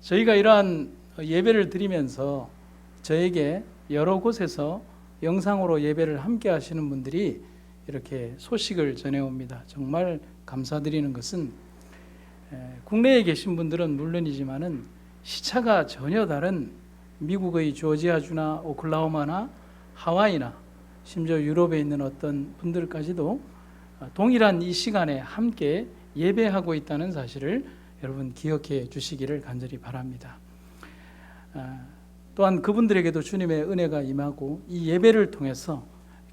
저희가 이러한 예배를 드리면서 저에게 여러 곳에서 영상으로 예배를 함께 하시는 분들이 이렇게 소식을 전해옵니다. 정말 감사드리는 것은 국내에 계신 분들은 물론이지만은 시차가 전혀 다른 미국의 조지아주나 오클라호마나 하와이나 심지어 유럽에 있는 어떤 분들까지도 동일한 이 시간에 함께 예배하고 있다는 사실을 여러분 기억해 주시기를 간절히 바랍니다. 또한 그분들에게도 주님의 은혜가 임하고 이 예배를 통해서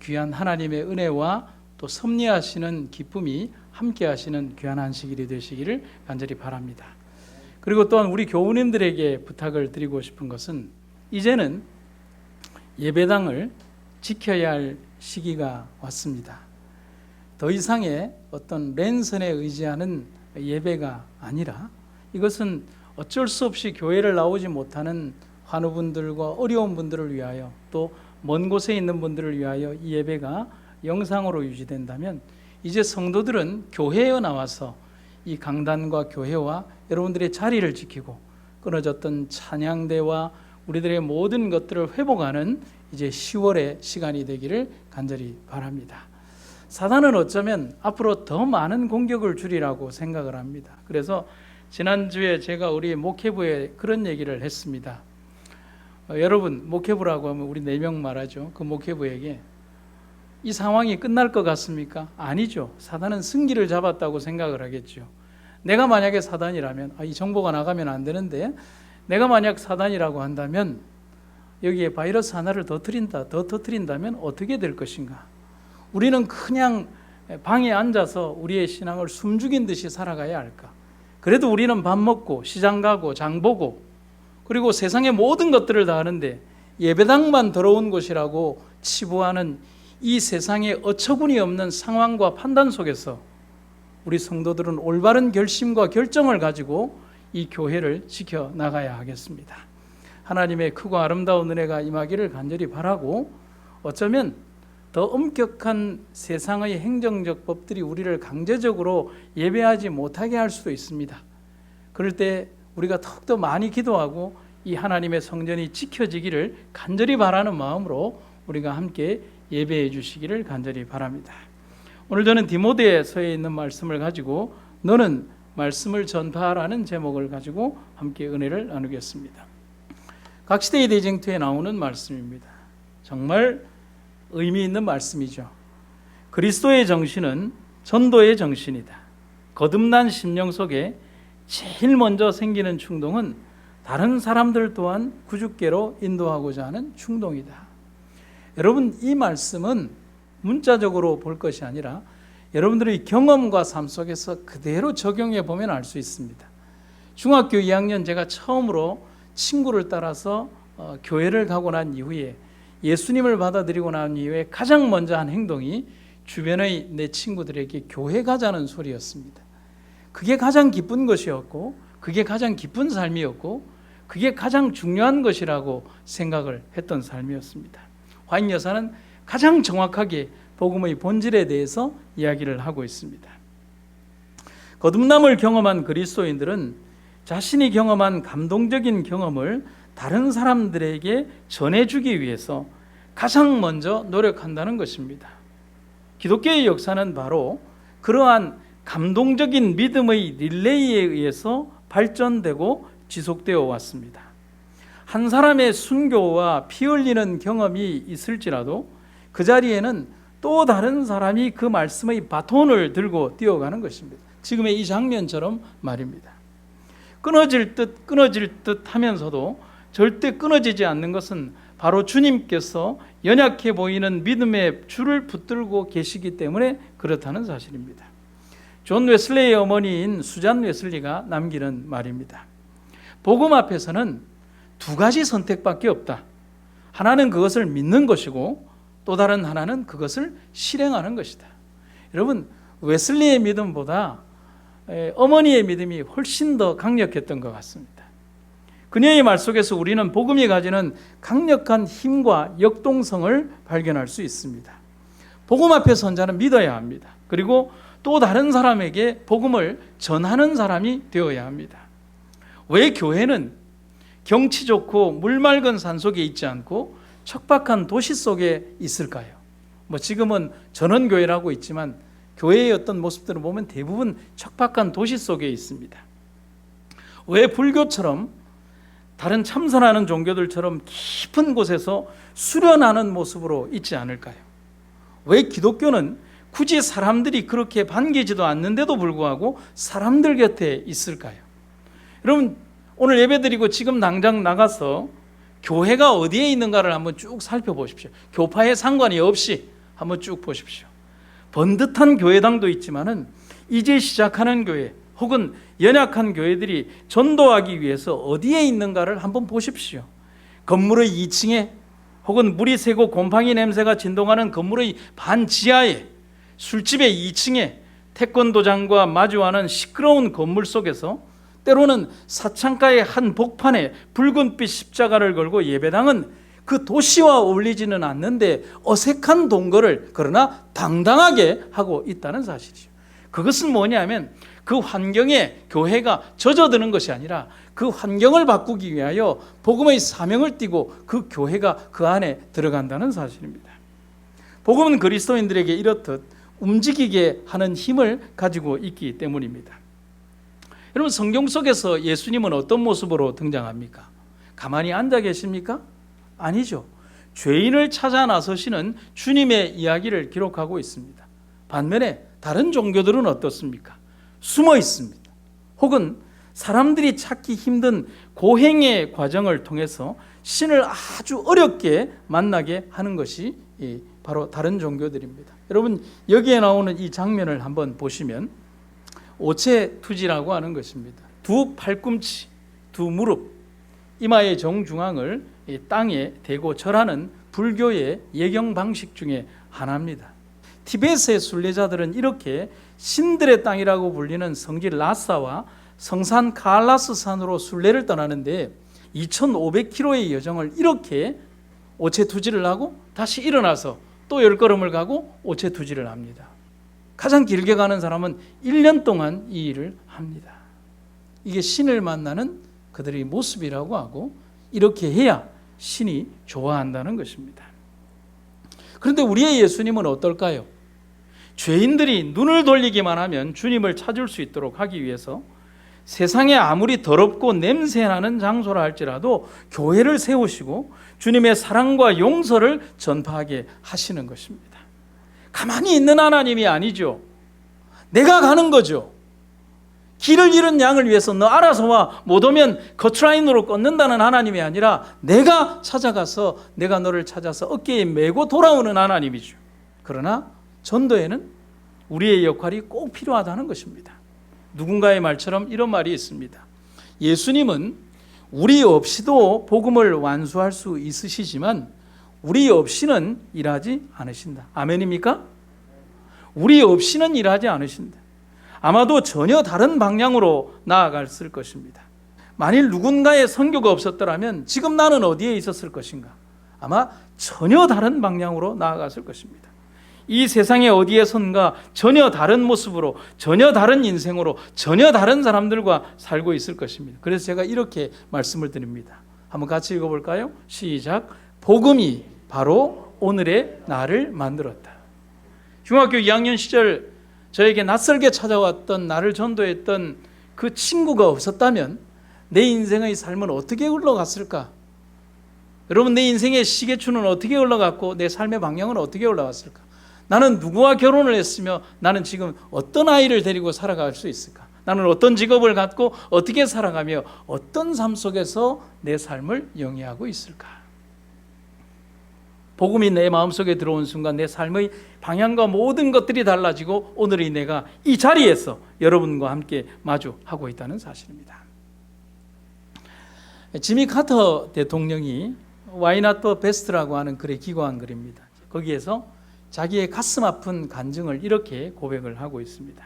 귀한 하나님의 은혜와 또 섭리하시는 기쁨이 함께 하시는 귀한 안식일이 되시기를 간절히 바랍니다. 그리고 또한 우리 교우님들에게 부탁을 드리고 싶은 것은 이제는 예배당을 지켜야 할 시기가 왔습니다. 더 이상의 어떤 랜선에 의지하는 예배가 아니라 이것은 어쩔 수 없이 교회를 나오지 못하는 환우분들과 어려운 분들을 위하여 또 먼 곳에 있는 분들을 위하여 이 예배가 영상으로 유지된다면 이제 성도들은 교회에 나와서 이 강단과 교회와 여러분들의 자리를 지키고 끊어졌던 찬양대와 우리들의 모든 것들을 회복하는 이제 10월의 시간이 되기를 간절히 바랍니다. 사단은 어쩌면 앞으로 더 많은 공격을 주리라고 생각을 합니다. 그래서 지난주에 제가 우리 목회부에 그런 얘기를 했습니다. 여러분, 목회부라고 하면 우리 4명 말하죠. 그 목회부에게 이 상황이 끝날 것 같습니까? 아니죠. 사단은 승기를 잡았다고 생각을 하겠죠. 내가 만약에 사단이라면 이 정보가 나가면 안 되는데 내가 만약 사단이라고 한다면 여기에 바이러스 하나를 더 터뜨린다면 어떻게 될 것인가? 우리는 그냥 방에 앉아서 우리의 신앙을 숨죽인 듯이 살아가야 할까? 그래도 우리는 밥 먹고 시장 가고 장 보고 그리고 세상의 모든 것들을 다 하는데 예배당만 더러운 곳이라고 치부하는 이 세상에 어처구니 없는 상황과 판단 속에서 우리 성도들은 올바른 결심과 결정을 가지고 이 교회를 지켜나가야 하겠습니다. 하나님의 크고 아름다운 은혜가 임하기를 간절히 바라고 어쩌면 더 엄격한 세상의 행정적 법들이 우리를 강제적으로 예배하지 못하게 할 수도 있습니다. 그럴 때 우리가 더욱더 많이 기도하고 이 하나님의 성전이 지켜지기를 간절히 바라는 마음으로 우리가 함께 예배해 주시기를 간절히 바랍니다. 오늘 저는 디모데서에 있는 말씀을 가지고 너는 말씀을 전파하라는 제목을 가지고 함께 은혜를 나누겠습니다. 각시대의 대쟁투에 나오는 말씀입니다. 정말 의미 있는 말씀이죠. 그리스도의 정신은 전도의 정신이다. 거듭난 심령 속에 제일 먼저 생기는 충동은 다른 사람들 또한 구주께로 인도하고자 하는 충동이다. 여러분, 이 말씀은 문자적으로 볼 것이 아니라 여러분들의 경험과 삶 속에서 그대로 적용해 보면 알 수 있습니다. 중학교 2학년 제가 처음으로 친구를 따라서 교회를 가고 난 이후에 예수님을 받아들이고 난 이후에 가장 먼저 한 행동이 주변의 내 친구들에게 교회 가자는 소리였습니다. 그게 가장 기쁜 것이었고 그게 가장 기쁜 삶이었고 그게 가장 중요한 것이라고 생각을 했던 삶이었습니다. 화인 여사는 가장 정확하게 복음의 본질에 대해서 이야기를 하고 있습니다. 거듭남을 경험한 그리스도인들은 자신이 경험한 감동적인 경험을 다른 사람들에게 전해주기 위해서 가장 먼저 노력한다는 것입니다. 기독교의 역사는 바로 그러한 감동적인 믿음의 릴레이에 의해서 발전되고 지속되어 왔습니다. 한 사람의 순교와 피 흘리는 경험이 있을지라도 그 자리에는 또 다른 사람이 그 말씀의 바톤을 들고 뛰어가는 것입니다. 지금의 이 장면처럼 말입니다. 끊어질 듯 하면서도 절대 끊어지지 않는 것은 바로 주님께서 연약해 보이는 믿음의 줄을 붙들고 계시기 때문에 그렇다는 사실입니다. 존 웨슬리의 어머니인 수잔 웨슬리가 남기는 말입니다. 복음 앞에서는 2가지 선택밖에 없다. 하나는 그것을 믿는 것이고 또 다른 하나는 그것을 실행하는 것이다. 여러분, 웨슬리의 믿음보다 어머니의 믿음이 훨씬 더 강력했던 것 같습니다. 그녀의 말 속에서 우리는 복음이 가지는 강력한 힘과 역동성을 발견할 수 있습니다. 복음 앞에 선 자는 믿어야 합니다. 그리고 또 다른 사람에게 복음을 전하는 사람이 되어야 합니다. 왜 교회는 경치 좋고 물 맑은 산 속에 있지 않고 척박한 도시 속에 있을까요? 지금은 전원교회라고 있지만 교회의 어떤 모습들을 보면 대부분 척박한 도시 속에 있습니다. 왜 불교처럼 다른 참선하는 종교들처럼 깊은 곳에서 수련하는 모습으로 있지 않을까요? 왜 기독교는 굳이 사람들이 그렇게 반기지도 않는데도 불구하고 사람들 곁에 있을까요? 여러분, 오늘 예배드리고 지금 당장 나가서 교회가 어디에 있는가를 한번 쭉 살펴보십시오. 교파에 상관이 없이 한번 쭉 보십시오. 번듯한 교회당도 있지만은 이제 시작하는 교회 혹은 연약한 교회들이 전도하기 위해서 어디에 있는가를 한번 보십시오. 건물의 2층에 혹은 물이 새고 곰팡이 냄새가 진동하는 건물의 반지하에, 술집의 2층에, 태권도장과 마주하는 시끄러운 건물 속에서, 때로는 사창가의 한 복판에 붉은빛 십자가를 걸고 예배당은 그 도시와 어울리지는 않는데 어색한 동거를 그러나 당당하게 하고 있다는 사실이죠. 그것은 뭐냐면 그 환경에 교회가 젖어드는 것이 아니라 그 환경을 바꾸기 위하여 복음의 사명을 띠고 그 교회가 그 안에 들어간다는 사실입니다. 복음은 그리스도인들에게 이렇듯 움직이게 하는 힘을 가지고 있기 때문입니다. 여러분, 성경 속에서 예수님은 어떤 모습으로 등장합니까? 가만히 앉아 계십니까? 아니죠. 죄인을 찾아 나서시는 주님의 이야기를 기록하고 있습니다. 반면에 다른 종교들은 어떻습니까? 숨어 있습니다. 혹은 사람들이 찾기 힘든 고행의 과정을 통해서 신을 아주 어렵게 만나게 하는 것이 바로 다른 종교들입니다. 여러분, 여기에 나오는 이 장면을 한번 보시면 오체투지라고 하는 것입니다. 두 팔꿈치, 두 무릎, 이마의 정중앙을 땅에 대고 절하는 불교의 예경 방식 중에 하나입니다. 티베트의 순례자들은 이렇게 신들의 땅이라고 불리는 성지 라사와 성산 카알라스 산으로 순례를 떠나는데 2500km의 여정을 이렇게 오체투지를 하고 다시 일어나서 또 10걸음을 가고 오체투지를 합니다. 가장 길게 가는 사람은 1년 동안 이 일을 합니다. 이게 신을 만나는 그들의 모습이라고 하고 이렇게 해야 신이 좋아한다는 것입니다. 그런데 우리의 예수님은 어떨까요? 죄인들이 눈을 돌리기만 하면 주님을 찾을 수 있도록 하기 위해서 세상에 아무리 더럽고 냄새나는 장소라 할지라도 교회를 세우시고 주님의 사랑과 용서를 전파하게 하시는 것입니다. 가만히 있는 하나님이 아니죠. 내가 가는 거죠. 길을 잃은 양을 위해서 너 알아서 와, 못 오면 거트라인으로 꺾는다는 하나님이 아니라 내가 찾아가서 내가 너를 찾아서 어깨에 메고 돌아오는 하나님이죠. 그러나 전도에는 우리의 역할이 꼭 필요하다는 것입니다. 누군가의 말처럼 이런 말이 있습니다. 예수님은 우리 없이도 복음을 완수할 수 있으시지만 우리 없이는 일하지 않으신다. 아멘입니까? 우리 없이는 일하지 않으신다. 아마도 전혀 다른 방향으로 나아갔을 것입니다. 만일 누군가의 선교가 없었더라면 지금 나는 어디에 있었을 것인가? 아마 전혀 다른 방향으로 나아갔을 것입니다. 이 세상에 어디에선가 전혀 다른 모습으로, 전혀 다른 인생으로, 전혀 다른 사람들과 살고 있을 것입니다. 그래서 제가 이렇게 말씀을 드립니다. 한번 같이 읽어볼까요? 시작. 복음이 바로 오늘의 나를 만들었다. 중학교 2학년 시절 저에게 낯설게 찾아왔던 나를 전도했던 그 친구가 없었다면 내 인생의 삶은 어떻게 흘러갔을까? 여러분, 내 인생의 시계추는 어떻게 흘러갔고 내 삶의 방향은 어떻게 올라갔을까? 나는 누구와 결혼을 했으며 나는 지금 어떤 아이를 데리고 살아갈 수 있을까? 나는 어떤 직업을 갖고 어떻게 살아가며 어떤 삶 속에서 내 삶을 영위하고 있을까? 복음이 내 마음속에 들어온 순간 내 삶의 방향과 모든 것들이 달라지고 오늘의 내가 이 자리에서 여러분과 함께 마주하고 있다는 사실입니다. 지미 카터 대통령이 Why Not the Best라고 하는 글에 기고한 글입니다. 거기에서 자기의 가슴 아픈 간증을 이렇게 고백을 하고 있습니다.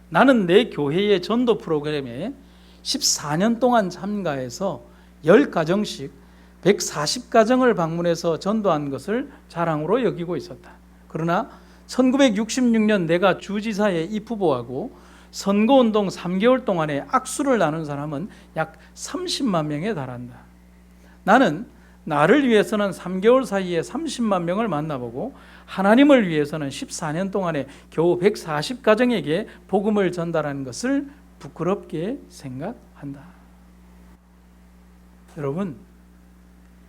나는 내 교회의 전도 프로그램에 14년 동안 참가해서 10가정씩 140가정을 방문해서 전도한 것을 자랑으로 여기고 있었다. 그러나 1966년 내가 주지사에 입후보하고 선거운동 3개월 동안에 악수를 나눈 사람은 약 30만 명에 달한다. 나는 나를 위해서는 3개월 사이에 30만 명을 만나보고 하나님을 위해서는 14년 동안에 겨우 140가정에게 복음을 전달하는 것을 부끄럽게 생각한다. 여러분,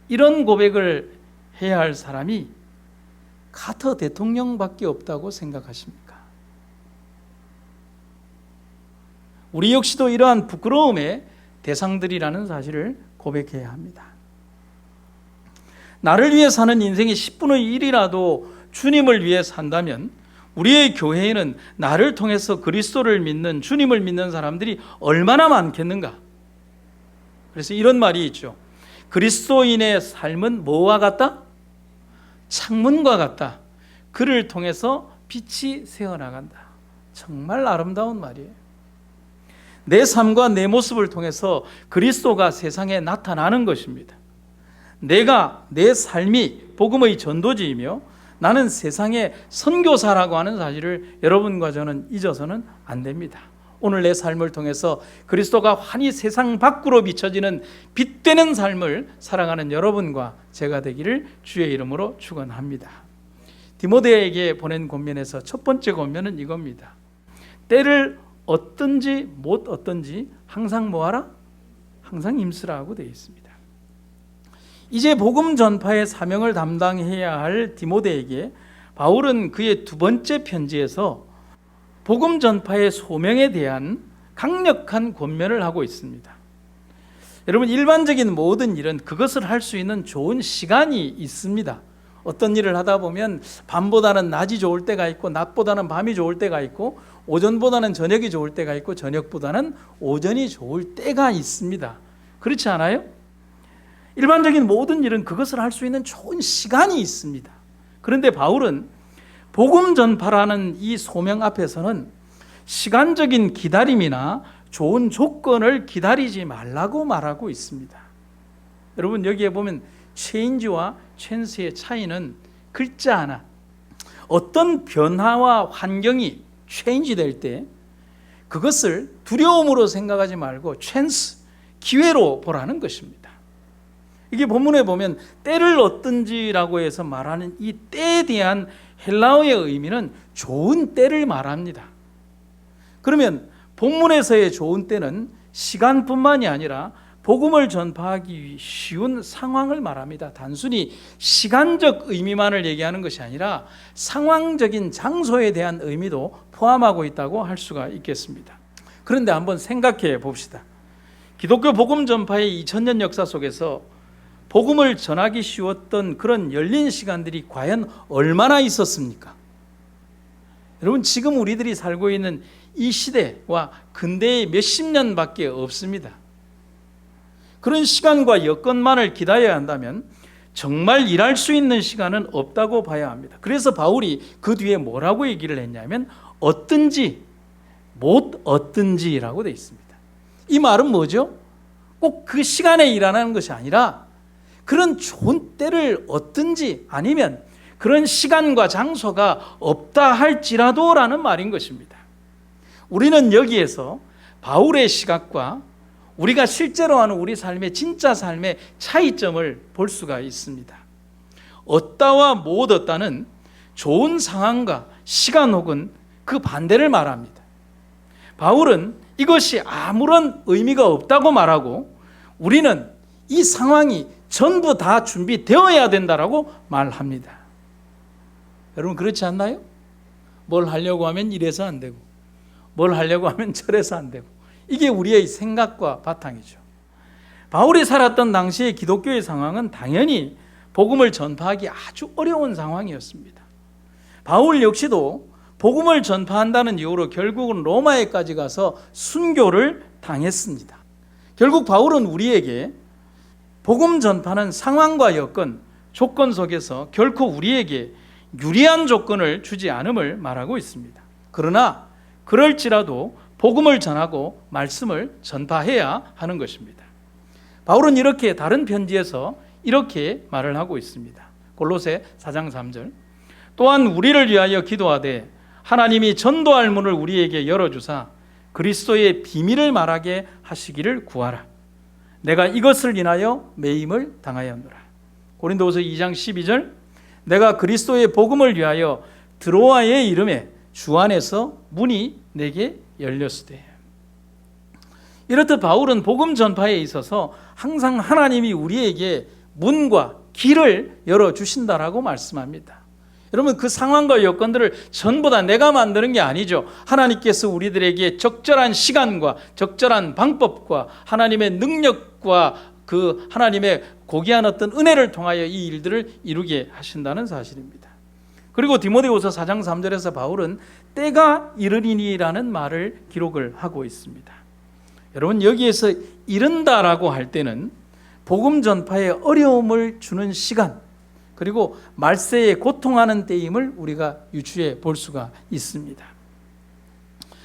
이런 고백을 해야 할 사람이 카터 대통령밖에 없다고 생각하십니까? 우리 역시도 이러한 부끄러움의 대상들이라는 사실을 고백해야 합니다. 나를 위해 사는 인생의 10분의 1이라도 주님을 위해 산다면 우리의 교회에는 나를 통해서 그리스도를 믿는, 주님을 믿는 사람들이 얼마나 많겠는가? 그래서 이런 말이 있죠. 그리스도인의 삶은 뭐와 같다? 창문과 같다. 그를 통해서 빛이 새어나간다. 정말 아름다운 말이에요. 내 삶과 내 모습을 통해서 그리스도가 세상에 나타나는 것입니다. 내 삶이 복음의 전도지이며 나는 세상의 선교사라고 하는 사실을 여러분과 저는 잊어서는 안 됩니다. 오늘 내 삶을 통해서 그리스도가 환히 세상 밖으로 비춰지는 빛되는 삶을 살아가는 여러분과 제가 되기를 주의 이름으로 축원합니다. 디모데에게 보낸 권면에서 첫 번째 권면은 이겁니다. 때를 얻든지 못 얻든지 항상 뭐하라? 항상 힘쓰라고 되어 있습니다. 이제 복음 전파의 사명을 담당해야 할 디모데에게 바울은 그의 두 번째 편지에서 복음 전파의 소명에 대한 강력한 권면을 하고 있습니다. 여러분, 일반적인 모든 일은 그것을 할 수 있는 좋은 시간이 있습니다. 어떤 일을 하다 보면 밤보다는 낮이 좋을 때가 있고 낮보다는 밤이 좋을 때가 있고 오전보다는 저녁이 좋을 때가 있고 저녁보다는 오전이 좋을 때가 있습니다. 그렇지 않아요? 일반적인 모든 일은 그것을 할 수 있는 좋은 시간이 있습니다. 그런데 바울은 복음 전파라는 이 소명 앞에서는 시간적인 기다림이나 좋은 조건을 기다리지 말라고 말하고 있습니다. 여러분, 여기에 보면 체인지와 찬스의 차이는 글자 하나, 어떤 변화와 환경이 체인지 될 때 그것을 두려움으로 생각하지 말고 찬스, 기회로 보라는 것입니다. 이게 본문에 보면 때를 얻든지라고 해서 말하는 이 때에 대한 헬라어의 의미는 좋은 때를 말합니다. 그러면 본문에서의 좋은 때는 시간뿐만이 아니라 복음을 전파하기 쉬운 상황을 말합니다. 단순히 시간적 의미만을 얘기하는 것이 아니라 상황적인 장소에 대한 의미도 포함하고 있다고 할 수가 있겠습니다. 그런데 한번 생각해 봅시다. 기독교 복음 전파의 2000년 역사 속에서 복음을 전하기 쉬웠던 그런 열린 시간들이 과연 얼마나 있었습니까? 여러분, 지금 우리들이 살고 있는 이 시대와 근대의 몇십 년밖에 없습니다. 그런 시간과 여건만을 기다려야 한다면 정말 일할 수 있는 시간은 없다고 봐야 합니다. 그래서 바울이 그 뒤에 뭐라고 얘기를 했냐면 얻든지 못 얻든지라고 되어 있습니다. 이 말은 뭐죠? 꼭 그 시간에 일하는 것이 아니라 그런 좋은 때를 얻든지 아니면 그런 시간과 장소가 없다 할지라도 라는 말인 것입니다. 우리는 여기에서 바울의 시각과 우리가 실제로 하는 우리 삶의 진짜 삶의 차이점을 볼 수가 있습니다. 얻다와 못 얻다는 좋은 상황과 시간 혹은 그 반대를 말합니다. 바울은 이것이 아무런 의미가 없다고 말하고 우리는 이 상황이 전부 다 준비되어야 된다라고 말합니다. 여러분, 그렇지 않나요? 뭘 하려고 하면 이래서 안 되고 뭘 하려고 하면 저래서 안 되고 이게 우리의 생각과 바탕이죠. 바울이 살았던 당시의 기독교의 상황은 당연히 복음을 전파하기 아주 어려운 상황이었습니다. 바울 역시도 복음을 전파한다는 이유로 결국은 로마에까지 가서 순교를 당했습니다. 결국 바울은 우리에게 복음 전파는 상황과 여건, 조건 속에서 결코 우리에게 유리한 조건을 주지 않음을 말하고 있습니다. 그러나 그럴지라도 복음을 전하고 말씀을 전파해야 하는 것입니다. 바울은 이렇게 다른 편지에서 이렇게 말을 하고 있습니다. 골로새 4장 3절. 또한 우리를 위하여 기도하되 하나님이 전도할 문을 우리에게 열어주사 그리스도의 비밀을 말하게 하시기를 구하라. 내가 이것을 인하여 매임을 당하였노라. 고린도후서 2장 12절, 내가 그리스도의 복음을 위하여 드로아의 이름에 주 안에서 문이 내게 열렸으되. 이렇듯 바울은 복음 전파에 있어서 항상 하나님이 우리에게 문과 길을 열어주신다라고 말씀합니다. 여러분, 그 상황과 여건들을 전부 다 내가 만드는 게 아니죠. 하나님께서 우리들에게 적절한 시간과 적절한 방법과 하나님의 능력과 그 하나님의 고귀한 어떤 은혜를 통하여 이 일들을 이루게 하신다는 사실입니다. 그리고 디모데후서 4장 3절에서 바울은 때가 이르리니라는 말을 기록을 하고 있습니다. 여러분, 여기에서 이른다라고 할 때는 복음 전파에 어려움을 주는 시간, 그리고 말세에 고통하는 때임을 우리가 유추해 볼 수가 있습니다.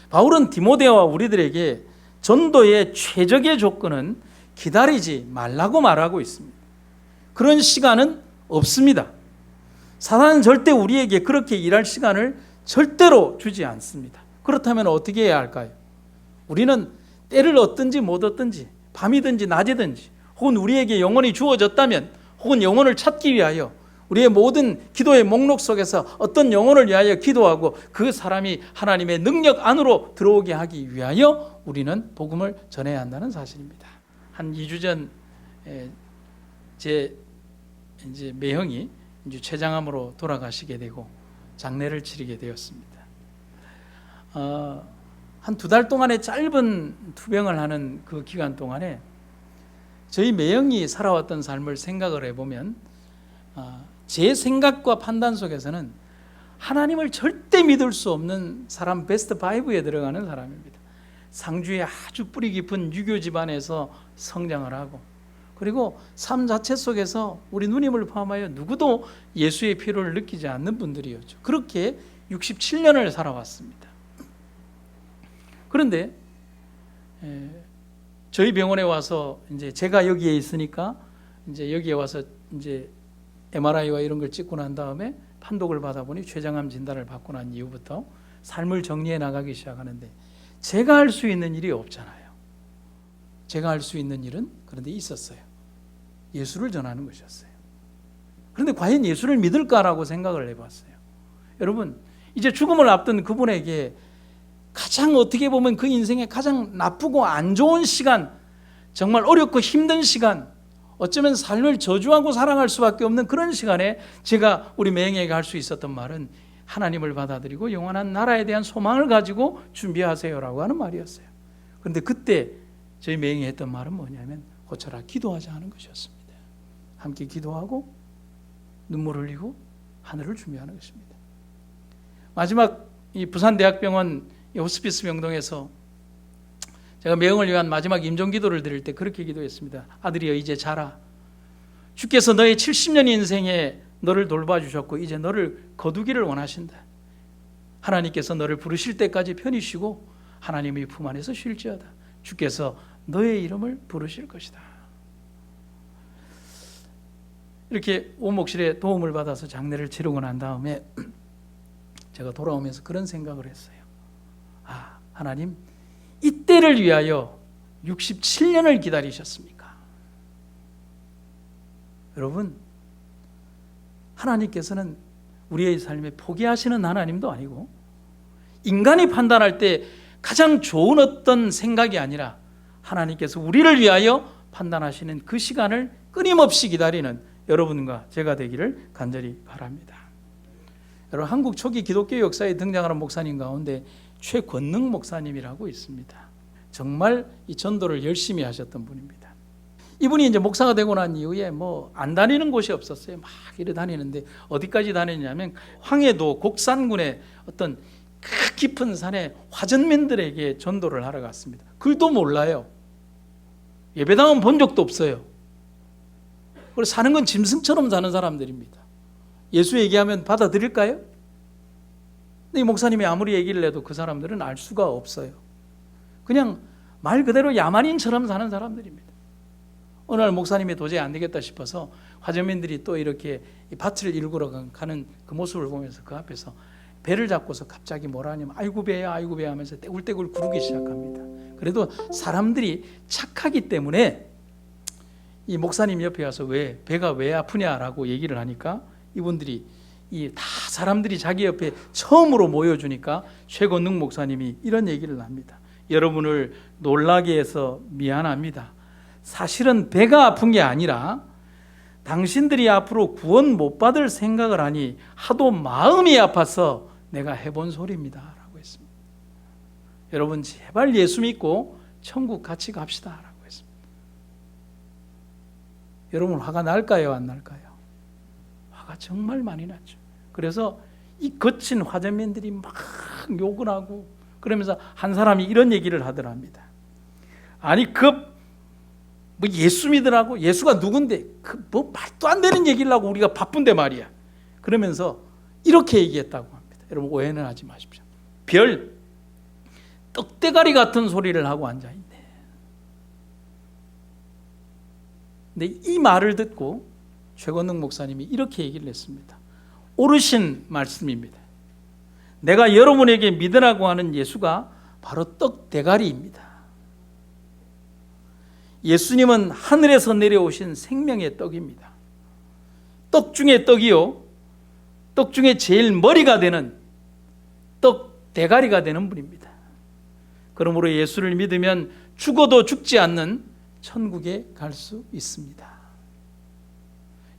바울은 디모데와 우리들에게 전도의 최적의 조건은 기다리지 말라고 말하고 있습니다. 그런 시간은 없습니다. 사단은 절대 우리에게 그렇게 일할 시간을 절대로 주지 않습니다. 그렇다면 어떻게 해야 할까요? 우리는 때를 얻든지 못 얻든지, 밤이든지 낮이든지, 혹은 우리에게 영혼이 주어졌다면, 혹은 영혼을 찾기 위하여 우리의 모든 기도의 목록 속에서 어떤 영혼을 위하여 기도하고 그 사람이 하나님의 능력 안으로 들어오게 하기 위하여 우리는 복음을 전해야 한다는 사실입니다. 한 2주 전 제 매형이 췌장암으로 돌아가시게 되고 장례를 치르게 되었습니다. 한 2달 동안의 짧은 투병을 하는 그 기간 동안에 저희 매형이 살아왔던 삶을 생각을 해보면 제 생각과 판단 속에서는 하나님을 절대 믿을 수 없는 사람 베스트 5에 들어가는 사람입니다. 상주에 아주 뿌리 깊은 유교 집안에서 성장을 하고, 그리고 삶 자체 속에서 우리 누님을 포함하여 누구도 예수의 필요를 느끼지 않는 분들이었죠. 그렇게 67년을 살아왔습니다. 그런데 저희 병원에 와서 이제 제가 여기에 있으니까 이제 여기에 와서 이제 MRI와 이런 걸 찍고 난 다음에 판독을 받아보니 췌장암 진단을 받고 난 이후부터 삶을 정리해 나가기 시작하는데, 제가 할 수 있는 일이 없잖아요. 제가 할 수 있는 일은 그런데 있었어요. 예수를 전하는 것이었어요. 그런데 과연 예수를 믿을까라고 생각을 해봤어요. 여러분, 이제 죽음을 앞둔 그분에게 가장 어떻게 보면 그 인생에 가장 나쁘고 안 좋은 시간, 정말 어렵고 힘든 시간, 어쩌면 삶을 저주하고 사랑할 수밖에 없는 그런 시간에 제가 우리 매형에게 할 수 있었던 말은 하나님을 받아들이고 영원한 나라에 대한 소망을 가지고 준비하세요라고 하는 말이었어요. 그런데 그때 저희 매형이 했던 말은 뭐냐면 고쳐라, 기도하자 하는 것이었습니다. 함께 기도하고 눈물 흘리고 하늘을 준비하는 것입니다. 마지막 이 부산대학병원 호스피스 병동에서 제가 매형을 위한 마지막 임종기도를 드릴 때 그렇게 기도했습니다. 아들이여, 이제 자라. 주께서 너의 70년 인생에 너를 돌봐주셨고 이제 너를 거두기를 원하신다. 하나님께서 너를 부르실 때까지 편히 쉬고 하나님의 품 안에서 쉴지어다. 주께서 너의 이름을 부르실 것이다. 이렇게 오목실에 도움을 받아서 장례를 치르고 난 다음에 제가 돌아오면서 그런 생각을 했어요. 하나님, 이때를 위하여 67년을 기다리셨습니까? 여러분, 하나님께서는 우리의 삶에 포기하시는 하나님도 아니고 인간이 판단할 때 가장 좋은 어떤 생각이 아니라 하나님께서 우리를 위하여 판단하시는 그 시간을 끊임없이 기다리는 여러분과 제가 되기를 간절히 바랍니다. 여러분, 한국 초기 기독교 역사에 등장하는 목사님 가운데 최권능 목사님이라고 있습니다. 정말 이 전도를 열심히 하셨던 분입니다. 이분이 이제 목사가 되고 난 이후에 안 다니는 곳이 없었어요. 막 이래 다니는데 어디까지 다니냐면 황해도 곡산군의 어떤 그 깊은 산에 화전민들에게 전도를 하러 갔습니다. 글도 몰라요. 예배당은 본 적도 없어요. 그리고 사는 건 짐승처럼 사는 사람들입니다. 예수 얘기하면 받아들일까요? 근데 이 목사님이 아무리 얘기를 해도 그 사람들은 알 수가 없어요. 그냥 말 그대로 야만인처럼 사는 사람들입니다. 어느 날 목사님이 도저히 안 되겠다 싶어서 화전민들이 또 이렇게 밭을 일구러 가는 그 모습을 보면서 그 앞에서 배를 잡고서 갑자기 뭐라 하냐면 아이고 배야 아이고 배야 하면서 떼굴떼굴 구르기 시작합니다. 그래도 사람들이 착하기 때문에 이 목사님 옆에 와서 왜 배가 왜 아프냐라고 얘기를 하니까 이분들이 다 사람들이 자기 옆에 처음으로 모여주니까 최건능 목사님이 이런 얘기를 합니다. 여러분을 놀라게 해서 미안합니다. 사실은 배가 아픈 게 아니라 당신들이 앞으로 구원 못 받을 생각을 하니 하도 마음이 아파서 내가 해본 소리입니다 라고 했습니다. 여러분 제발 예수 믿고 천국 같이 갑시다 라고 했습니다. 여러분 화가 날까요 안 날까요? 화가 정말 많이 났죠. 그래서 이 거친 화재민들이 막 욕을 하고 그러면서 한 사람이 이런 얘기를 하더랍니다. 아니 뭐 예수 믿으라고? 예수가 누군데? 뭐 말도 안 되는 얘기를 하고 우리가 바쁜데 말이야. 그러면서 이렇게 얘기했다고 합니다. 여러분 오해는 하지 마십시오. 별 떡대가리 같은 소리를 하고 앉아있네. 근데 이 말을 듣고 최건능 목사님이 이렇게 얘기를 했습니다. 옳으신 말씀입니다. 내가 여러분에게 믿으라고 하는 예수가 바로 떡대가리입니다. 예수님은 하늘에서 내려오신 생명의 떡입니다. 떡 중에 떡이요, 떡 중에 제일 머리가 되는 떡 대가리가 되는 분입니다. 그러므로 예수를 믿으면 죽어도 죽지 않는 천국에 갈 수 있습니다.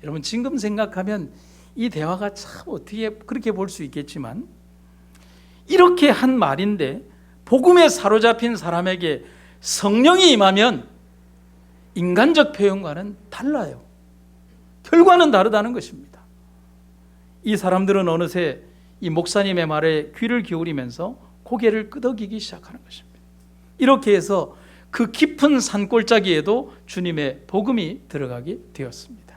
여러분 지금 생각하면 이 대화가 참 어떻게 그렇게 볼 수 있겠지만 이렇게 한 말인데 복음에 사로잡힌 사람에게 성령이 임하면 인간적 표현과는 달라요. 결과는 다르다는 것입니다. 이 사람들은 어느새 이 목사님의 말에 귀를 기울이면서 고개를 끄덕이기 시작하는 것입니다. 이렇게 해서 그 깊은 산골짜기에도 주님의 복음이 들어가게 되었습니다.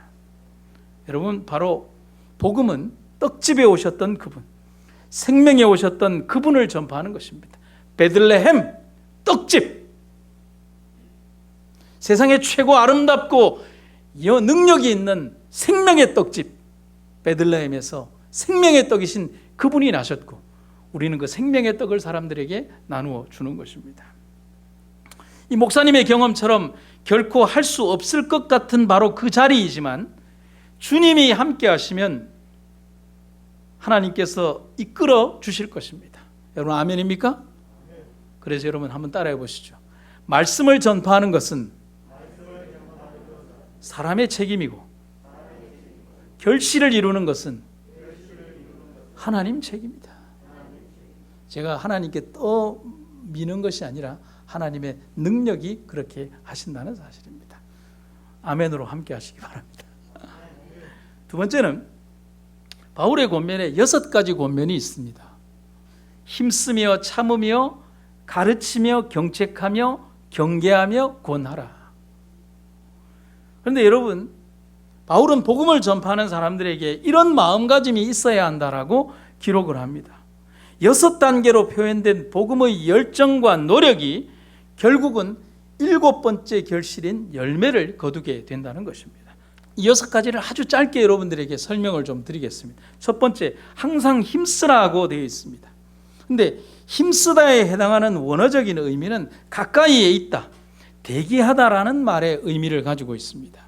여러분 바로 복음은 떡집에 오셨던 그분, 생명에 오셨던 그분을 전파하는 것입니다. 베들레헴 떡집, 세상에 최고 아름답고 능력이 있는 생명의 떡집 베들레헴에서 생명의 떡이신 그분이 나셨고 우리는 그 생명의 떡을 사람들에게 나누어 주는 것입니다. 이 목사님의 경험처럼 결코 할 수 없을 것 같은 바로 그 자리이지만 주님이 함께 하시면 하나님께서 이끌어 주실 것입니다. 여러분 아멘입니까? 그래서 여러분 한번 따라해 보시죠. 말씀을 전파하는 것은 사람의 책임이고 결실을 이루는 것은 하나님 책임이다. 제가 하나님께 떠미는 것이 아니라 하나님의 능력이 그렇게 하신다는 사실입니다. 아멘으로 함께 하시기 바랍니다. 두 번째는 바울의 권면에 6가지 권면이 있습니다. 힘쓰며 참으며 가르치며 경책하며 경계하며 권하라. 그런데 여러분 바울은 복음을 전파하는 사람들에게 이런 마음가짐이 있어야 한다라고 기록을 합니다. 6단계로 표현된 복음의 열정과 노력이 결국은 7번째 결실인 열매를 거두게 된다는 것입니다. 이 6가지를 아주 짧게 여러분들에게 설명을 좀 드리겠습니다. 첫 번째, 항상 힘쓰라고 되어 있습니다. 그런데 힘쓰다에 해당하는 원어적인 의미는 가까이에 있다, 대기하다라는 말의 의미를 가지고 있습니다.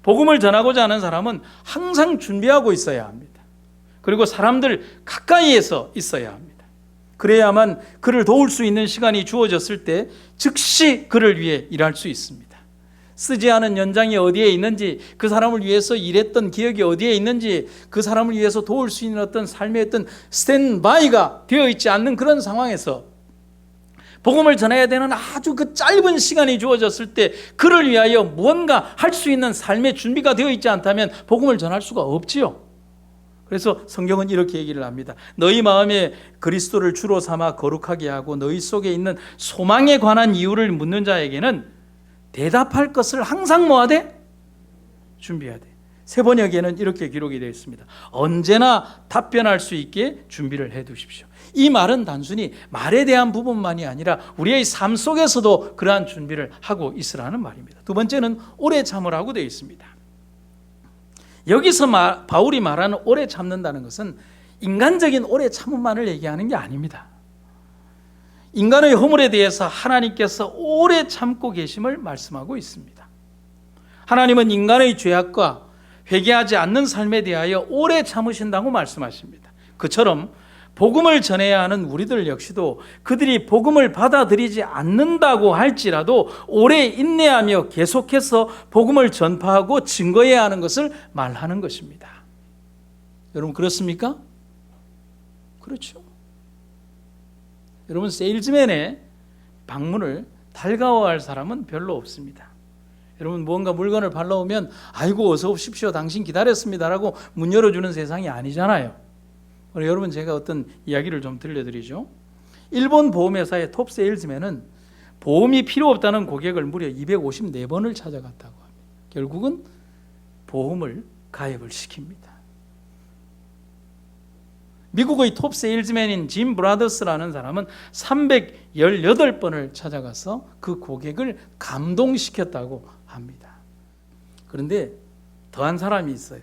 복음을 전하고자 하는 사람은 항상 준비하고 있어야 합니다. 그리고 사람들 가까이에서 있어야 합니다. 그래야만 그를 도울 수 있는 시간이 주어졌을 때 즉시 그를 위해 일할 수 있습니다. 쓰지 않은 연장이 어디에 있는지, 그 사람을 위해서 일했던 기억이 어디에 있는지, 그 사람을 위해서 도울 수 있는 어떤 삶의 어떤 스탠바이가 되어 있지 않는 그런 상황에서 복음을 전해야 되는 아주 그 짧은 시간이 주어졌을 때 그를 위하여 무언가 할 수 있는 삶의 준비가 되어 있지 않다면 복음을 전할 수가 없지요. 그래서 성경은 이렇게 얘기를 합니다. 너희 마음에 그리스도를 주로 삼아 거룩하게 하고 너희 속에 있는 소망에 관한 이유를 묻는 자에게는 대답할 것을 항상 뭐하되? 준비해야 돼. 세 번역에는 이렇게 기록이 되어 있습니다. 언제나 답변할 수 있게 준비를 해 두십시오. 이 말은 단순히 말에 대한 부분만이 아니라 우리의 삶 속에서도 그러한 준비를 하고 있으라는 말입니다. 두 번째는 오래 참으라고 되어 있습니다. 여기서 바울이 말하는 오래 참는다는 것은 인간적인 오래 참음만을 얘기하는 게 아닙니다. 인간의 허물에 대해서 하나님께서 오래 참고 계심을 말씀하고 있습니다. 하나님은 인간의 죄악과 회개하지 않는 삶에 대하여 오래 참으신다고 말씀하십니다. 그처럼 복음을 전해야 하는 우리들 역시도 그들이 복음을 받아들이지 않는다고 할지라도 오래 인내하며 계속해서 복음을 전파하고 증거해야 하는 것을 말하는 것입니다. 여러분 그렇습니까? 그렇죠. 여러분 세일즈맨의 방문을 달가워할 사람은 별로 없습니다. 여러분 무언가 물건을 발라오면 아이고 어서 오십시오 당신 기다렸습니다라고 문 열어주는 세상이 아니잖아요. 여러분 제가 어떤 이야기를 좀 들려드리죠. 일본 보험회사의 톱 세일즈맨은 보험이 필요 없다는 고객을 무려 254번을 찾아갔다고 합니다. 결국은 보험을 가입을 시킵니다. 미국의 톱 세일즈맨인 짐 브라더스라는 사람은 318번을 찾아가서 그 고객을 감동시켰다고 합니다. 그런데 더한 사람이 있어요.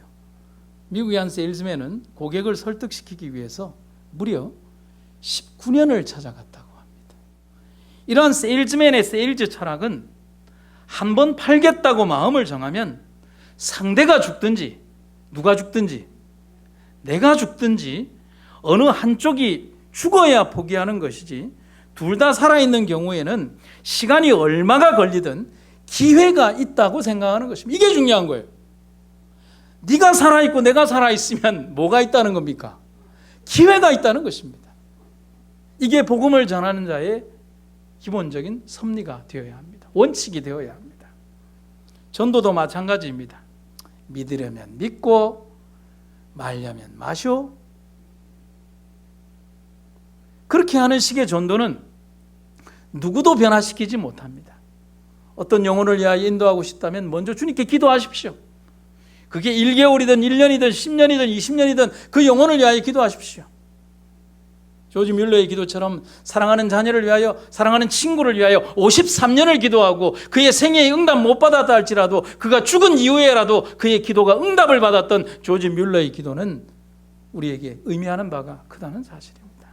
미국의 한 세일즈맨은 고객을 설득시키기 위해서 무려 19년을 찾아갔다고 합니다. 이러한 세일즈맨의 세일즈 철학은 한 번 팔겠다고 마음을 정하면 상대가 죽든지 누가 죽든지 내가 죽든지 어느 한쪽이 죽어야 포기하는 것이지 둘 다 살아있는 경우에는 시간이 얼마가 걸리든 기회가 있다고 생각하는 것입니다. 이게 중요한 거예요. 네가 살아있고 내가 살아있으면 뭐가 있다는 겁니까? 기회가 있다는 것입니다. 이게 복음을 전하는 자의 기본적인 섭리가 되어야 합니다. 원칙이 되어야 합니다. 전도도 마찬가지입니다. 믿으려면 믿고 말려면 마시오. 그렇게 하는 식의 전도는 누구도 변화시키지 못합니다. 어떤 영혼을 위하여 인도하고 싶다면 먼저 주님께 기도하십시오. 그게 1개월이든 1년이든 10년이든 20년이든 그 영혼을 위하여 기도하십시오. 조지 뮬러의 기도처럼 사랑하는 자녀를 위하여, 사랑하는 친구를 위하여 53년을 기도하고 그의 생애에 응답 못 받았다 할지라도 그가 죽은 이후에라도 그의 기도가 응답을 받았던 조지 뮬러의 기도는 우리에게 의미하는 바가 크다는 사실입니다.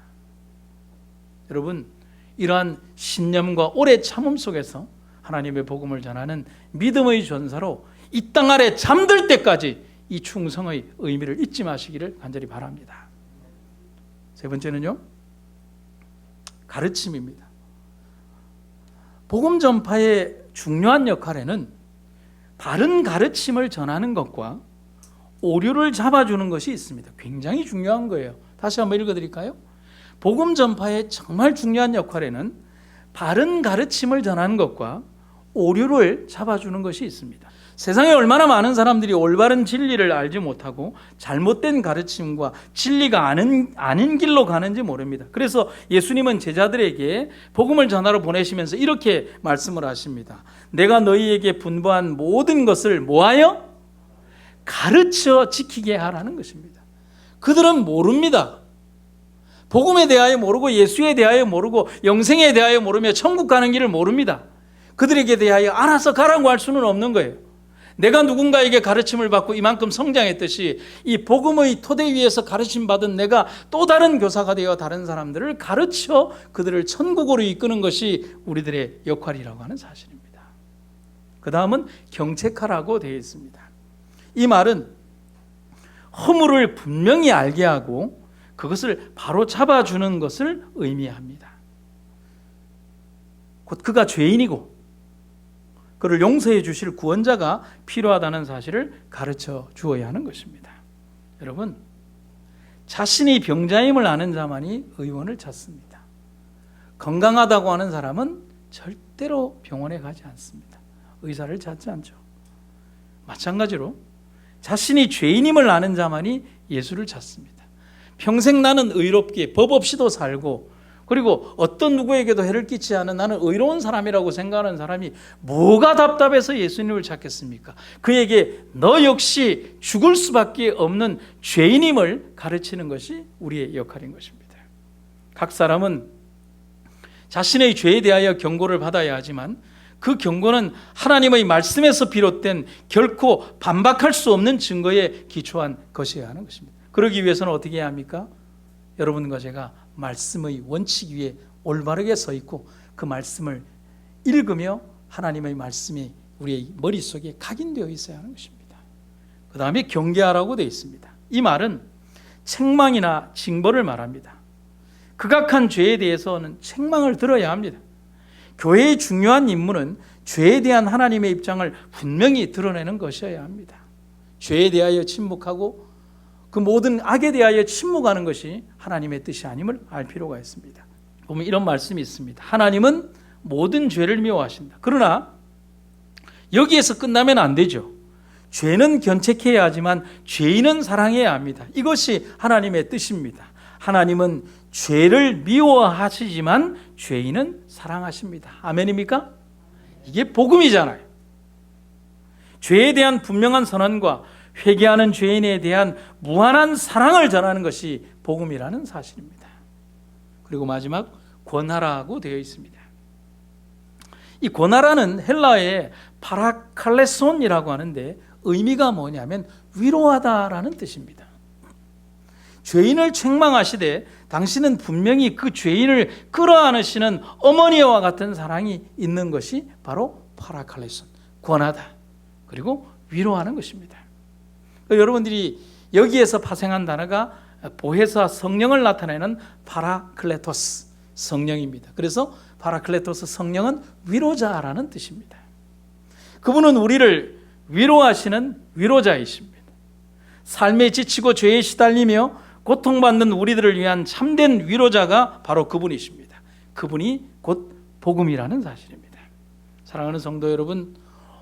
여러분, 이러한 신념과 오래 참음 속에서 하나님의 복음을 전하는 믿음의 전사로 이 땅 아래 잠들 때까지 이 충성의 의미를 잊지 마시기를 간절히 바랍니다. 세 번째는요, 가르침입니다. 복음 전파의 중요한 역할에는 바른 가르침을 전하는 것과 오류를 잡아주는 것이 있습니다. 굉장히 중요한 거예요. 다시 한번 읽어드릴까요? 복음 전파의 정말 중요한 역할에는 바른 가르침을 전하는 것과 오류를 잡아주는 것이 있습니다. 세상에 얼마나 많은 사람들이 올바른 진리를 알지 못하고 잘못된 가르침과 진리가 아닌 길로 가는지 모릅니다. 그래서 예수님은 제자들에게 복음을 전하러 보내시면서 이렇게 말씀을 하십니다. 내가 너희에게 분부한 모든 것을 뭐하여? 가르쳐 지키게 하라는 것입니다. 그들은 모릅니다. 복음에 대하여 모르고 예수에 대하여 모르고 영생에 대하여 모르며 천국 가는 길을 모릅니다. 그들에게 대하여 알아서 가라고 할 수는 없는 거예요. 내가 누군가에게 가르침을 받고 이만큼 성장했듯이 이 복음의 토대 위에서 가르침 받은 내가 또 다른 교사가 되어 다른 사람들을 가르쳐 그들을 천국으로 이끄는 것이 우리들의 역할이라고 하는 사실입니다. 그 다음은 경책하라고 되어 있습니다. 이 말은 허물을 분명히 알게 하고 그것을 바로 잡아주는 것을 의미합니다. 곧 그가 죄인이고 그를 용서해 주실 구원자가 필요하다는 사실을 가르쳐 주어야 하는 것입니다. 여러분, 자신이 병자임을 아는 자만이 의원을 찾습니다. 건강하다고 하는 사람은 절대로 병원에 가지 않습니다. 의사를 찾지 않죠. 마찬가지로 자신이 죄인임을 아는 자만이 예수를 찾습니다. 평생 나는 의롭게 법 없이도 살고 그리고 어떤 누구에게도 해를 끼치지 않은 나는 의로운 사람이라고 생각하는 사람이 뭐가 답답해서 예수님을 찾겠습니까? 그에게 너 역시 죽을 수밖에 없는 죄인임을 가르치는 것이 우리의 역할인 것입니다. 각 사람은 자신의 죄에 대하여 경고를 받아야 하지만 그 경고는 하나님의 말씀에서 비롯된 결코 반박할 수 없는 증거에 기초한 것이어야 하는 것입니다. 그러기 위해서는 어떻게 해야 합니까? 여러분과 제가 말씀의 원칙 위에 올바르게 서 있고 그 말씀을 읽으며 하나님의 말씀이 우리의 머릿속에 각인되어 있어야 하는 것입니다. 그 다음에 경계하라고 되어 있습니다. 이 말은 책망이나 징벌을 말합니다. 극악한 죄에 대해서는 책망을 들어야 합니다. 교회의 중요한 임무는 죄에 대한 하나님의 입장을 분명히 드러내는 것이어야 합니다. 죄에 대하여 침묵하고 그 모든 악에 대하여 침묵하는 것이 하나님의 뜻이 아님을 알 필요가 있습니다. 보면 이런 말씀이 있습니다. 하나님은 모든 죄를 미워하신다. 그러나 여기에서 끝나면 안 되죠. 죄는 견책해야 하지만 죄인은 사랑해야 합니다. 이것이 하나님의 뜻입니다. 하나님은 죄를 미워하시지만 죄인은 사랑하십니다. 아멘입니까? 이게 복음이잖아요. 죄에 대한 분명한 선언과 회개하는 죄인에 대한 무한한 사랑을 전하는 것이 복음이라는 사실입니다. 그리고 마지막 권하라고 되어 있습니다. 이 권하라는 헬라어의 파라칼레손이라고 하는데 의미가 뭐냐면 위로하다라는 뜻입니다. 죄인을 책망하시되 당신은 분명히 그 죄인을 끌어안으시는 어머니와 같은 사랑이 있는 것이 바로 파라칼레손, 권하다, 그리고 위로하는 것입니다. 여러분들이 여기에서 파생한 단어가 보혜사 성령을 나타내는 파라클레토스 성령입니다. 그래서 파라클레토스 성령은 위로자라는 뜻입니다. 그분은 우리를 위로하시는 위로자이십니다. 삶에 지치고 죄에 시달리며 고통받는 우리들을 위한 참된 위로자가 바로 그분이십니다. 그분이 곧 복음이라는 사실입니다. 사랑하는 성도 여러분,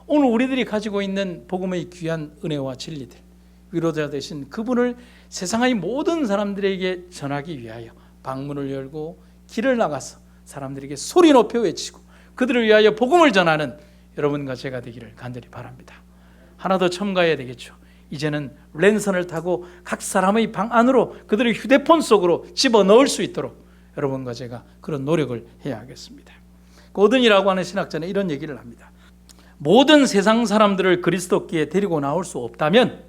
오늘 우리들이 가지고 있는 복음의 귀한 은혜와 진리들, 위로자 되신 그분을 세상의 모든 사람들에게 전하기 위하여 방문을 열고 길을 나가서 사람들에게 소리 높여 외치고 그들을 위하여 복음을 전하는 여러분과 제가 되기를 간절히 바랍니다. 하나 더 첨가해야 되겠죠. 이제는 랜선을 타고 각 사람의 방 안으로 그들의 휴대폰 속으로 집어넣을 수 있도록 여러분과 제가 그런 노력을 해야 하겠습니다. 고든이라고 하는 신학자는 이런 얘기를 합니다. 모든 세상 사람들을 그리스도께 데리고 나올 수 없다면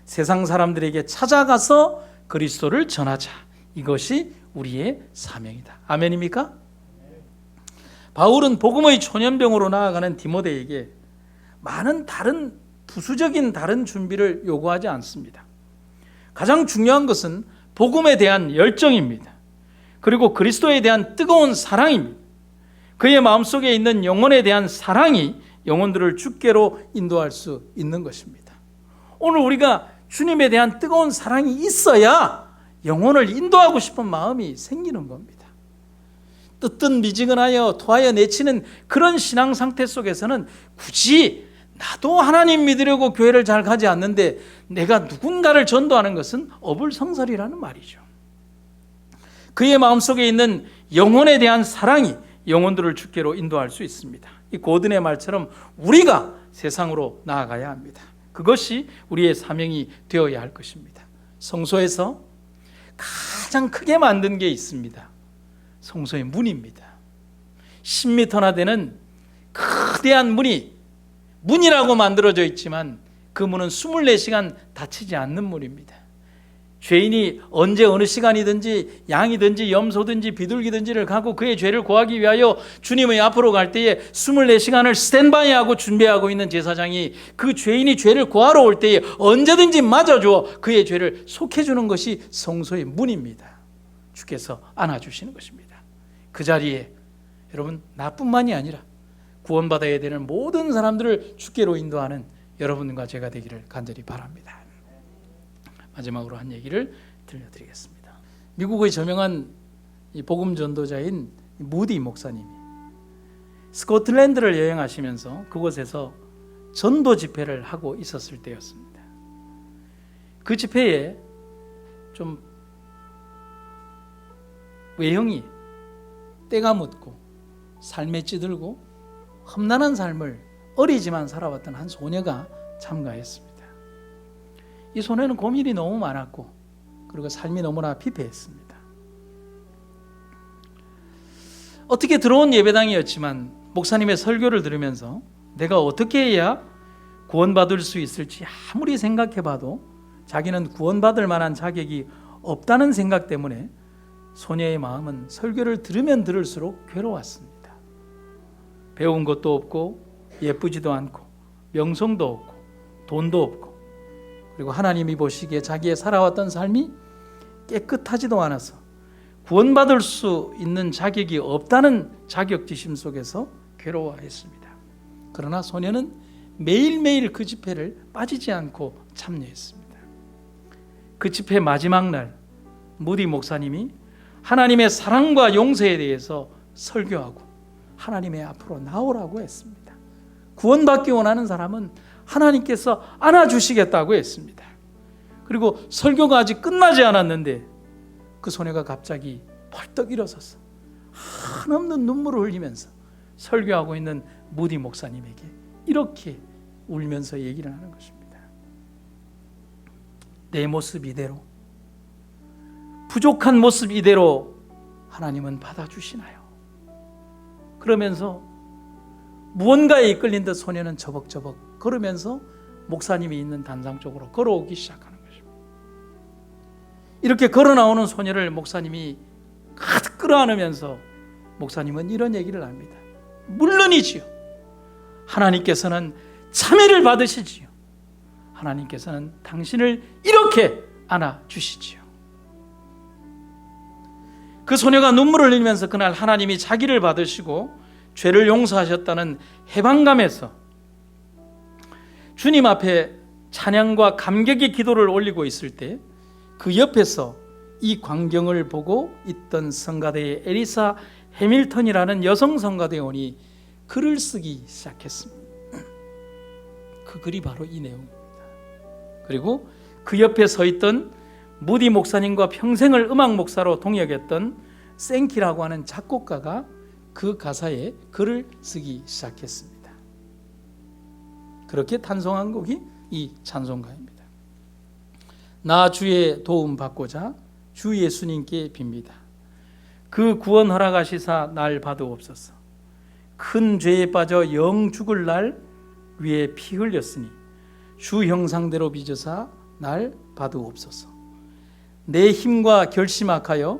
세상 사람들에게 찾아가서 그리스도를 전하자. 이것이 우리의 사명이다. 아멘입니까? 바울은 복음의 초년병으로 나아가는 디모데에게 많은 다른 부수적인 다른 준비를 요구하지 않습니다. 가장 중요한 것은 복음에 대한 열정입니다. 그리고 그리스도에 대한 뜨거운 사랑입니다. 그의 마음속에 있는 영혼에 대한 사랑이 영혼들을 주께로 인도할 수 있는 것입니다. 오늘 우리가 주님에 대한 뜨거운 사랑이 있어야 영혼을 인도하고 싶은 마음이 생기는 겁니다. 뜨뜻 미지근하여 토하여 내치는 그런 신앙 상태 속에서는 굳이 나도 하나님 믿으려고 교회를 잘 가지 않는데 내가 누군가를 전도하는 것은 어불성설이라는 말이죠. 그의 마음속에 있는 영혼에 대한 사랑이 영혼들을 주께로 인도할 수 있습니다. 이 고든의 말처럼 우리가 세상으로 나아가야 합니다. 그것이 우리의 사명이 되어야 할 것입니다. 성소에서 가장 크게 만든 게 있습니다. 성소의 문입니다. 10m나 되는 거대한 문이라고 만들어져 있지만 그 문은 24시간 닫히지 않는 문입니다. 죄인이 언제 어느 시간이든지 양이든지 염소든지 비둘기든지를 가고 그의 죄를 고하기 위하여 주님의 앞으로 갈 때에 24시간을 스탠바이하고 준비하고 있는 제사장이 그 죄인이 죄를 고하러 올 때에 언제든지 맞아주어 그의 죄를 속해주는 것이 성소의 문입니다. 주께서 안아주시는 것입니다. 그 자리에 여러분 나뿐만이 아니라 구원받아야 되는 모든 사람들을 주께로 인도하는 여러분과 제가 되기를 간절히 바랍니다. 마지막으로 한 얘기를 들려드리겠습니다. 미국의 저명한 복음 전도자인 무디 목사님이 스코틀랜드를 여행하시면서 그곳에서 전도 집회를 하고 있었을 때였습니다. 그 집회에 좀 외형이 때가 묻고 삶에 찌들고 험난한 삶을 어리지만 살아왔던 한 소녀가 참가했습니다. 이 소녀는 고민이 너무 많았고 그리고 삶이 너무나 피폐했습니다. 어떻게 들어온 예배당이었지만 목사님의 설교를 들으면서 내가 어떻게 해야 구원받을 수 있을지 아무리 생각해봐도 자기는 구원받을 만한 자격이 없다는 생각 때문에 소녀의 마음은 설교를 들으면 들을수록 괴로웠습니다. 배운 것도 없고 예쁘지도 않고 명성도 없고 돈도 없고, 그리고 하나님이 보시기에 자기의 살아왔던 삶이 깨끗하지도 않아서 구원받을 수 있는 자격이 없다는 자격지심 속에서 괴로워했습니다. 그러나 소녀는 매일매일 그 집회를 빠지지 않고 참여했습니다. 그 집회 마지막 날 무디 목사님이 하나님의 사랑과 용서에 대해서 설교하고 하나님의 앞으로 나오라고 했습니다. 구원받기 원하는 사람은 하나님께서 안아주시겠다고 했습니다. 그리고 설교가 아직 끝나지 않았는데 그 소녀가 갑자기 벌떡 일어서서 한없는 눈물을 흘리면서 설교하고 있는 무디 목사님에게 이렇게 울면서 얘기를 하는 것입니다. 내 모습 이대로, 부족한 모습 이대로 하나님은 받아주시나요? 그러면서 무언가에 이끌린 듯 소녀는 저벅저벅 걸으면서 목사님이 있는 단상 쪽으로 걸어오기 시작하는 것입니다. 이렇게 걸어 나오는 소녀를 목사님이 가득 끌어안으면서 목사님은 이런 얘기를 합니다. 물론이지요. 하나님께서는 참회를 받으시지요. 하나님께서는 당신을 이렇게 안아주시지요. 그 소녀가 눈물을 흘리면서 그날 하나님이 자기를 받으시고 죄를 용서하셨다는 해방감에서 주님 앞에 찬양과 감격의 기도를 올리고 있을 때 그 옆에서 이 광경을 보고 있던 성가대의 에리사 해밀턴이라는 여성 성가대원이 글을 쓰기 시작했습니다. 그 글이 바로 이 내용입니다. 그리고 그 옆에 서 있던 무디 목사님과 평생을 음악 목사로 동역했던 생키라고 하는 작곡가가 그 가사에 글을 쓰기 시작했습니다. 그렇게 탄송한 곡이 이 찬송가입니다. 나 주의 도움 받고자 주 예수님께 빕니다. 그 구원 허락하시사 날 받으옵소서. 큰 죄에 빠져 영 죽을 날 위에 피 흘렸으니 주 형상대로 빚으사 날 받으옵소서. 내 힘과 결심악하여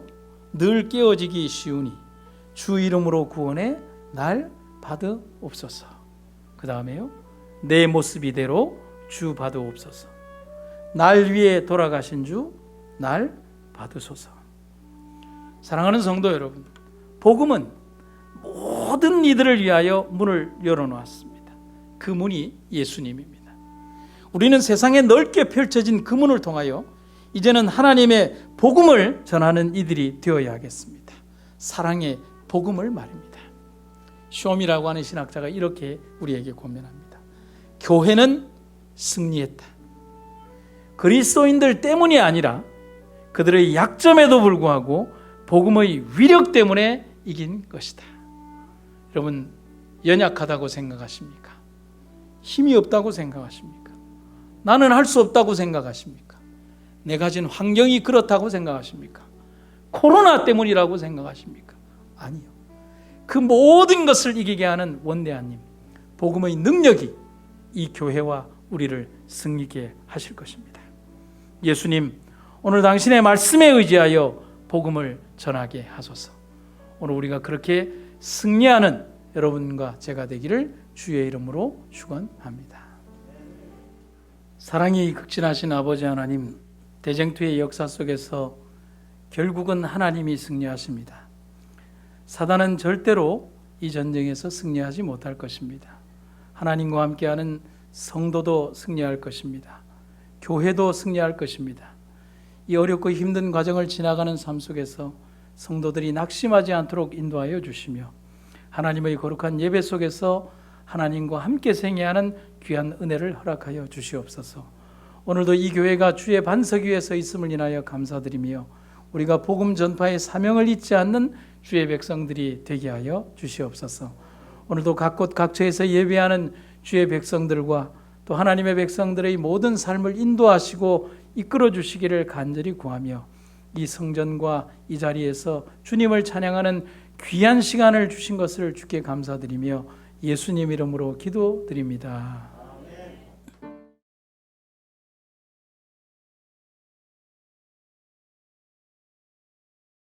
늘 깨어지기 쉬우니 주 이름으로 구원해 날 받으옵소서. 그 다음에요, 내 모습 이대로 주 받으옵소서. 날 위해 돌아가신 주 날 받으소서. 사랑하는 성도 여러분, 복음은 모든 이들을 위하여 문을 열어놓았습니다. 그 문이 예수님입니다. 우리는 세상에 넓게 펼쳐진 그 문을 통하여 이제는 하나님의 복음을 전하는 이들이 되어야겠습니다. 사랑의 복음을 말입니다. 쇼미라고 하는 신학자가 이렇게 우리에게 권면합니다. 교회는 승리했다. 그리스도인들 때문이 아니라 그들의 약점에도 불구하고 복음의 위력 때문에 이긴 것이다. 여러분, 연약하다고 생각하십니까? 힘이 없다고 생각하십니까? 나는 할 수 없다고 생각하십니까? 내 가진 환경이 그렇다고 생각하십니까? 코로나 때문이라고 생각하십니까? 아니요. 그 모든 것을 이기게 하는 원대하님, 복음의 능력이 이 교회와 우리를 승리케 하실 것입니다. 예수님, 오늘 당신의 말씀에 의지하여 복음을 전하게 하소서. 오늘 우리가 그렇게 승리하는 여러분과 제가 되기를 주의 이름으로 축원합니다. 사랑이 극진하신 아버지 하나님, 대쟁투의 역사 속에서 결국은 하나님이 승리하십니다. 사단은 절대로 이 전쟁에서 승리하지 못할 것입니다. 하나님과 함께하는 성도도 승리할 것입니다. 교회도 승리할 것입니다. 이 어렵고 힘든 과정을 지나가는 삶 속에서 성도들이 낙심하지 않도록 인도하여 주시며 하나님의 거룩한 예배 속에서 하나님과 함께 생애하는 귀한 은혜를 허락하여 주시옵소서. 오늘도 이 교회가 주의 반석 위에 서 있음을 인하여 감사드리며 우리가 복음 전파의 사명을 잊지 않는 주의 백성들이 되게 하여 주시옵소서. 오늘도 각 곳 각처에서 예배하는 주의 백성들과 또 하나님의 백성들의 모든 삶을 인도하시고 이끌어 주시기를 간절히 구하며 이 성전과 이 자리에서 주님을 찬양하는 귀한 시간을 주신 것을 주께 감사드리며 예수님 이름으로 기도드립니다.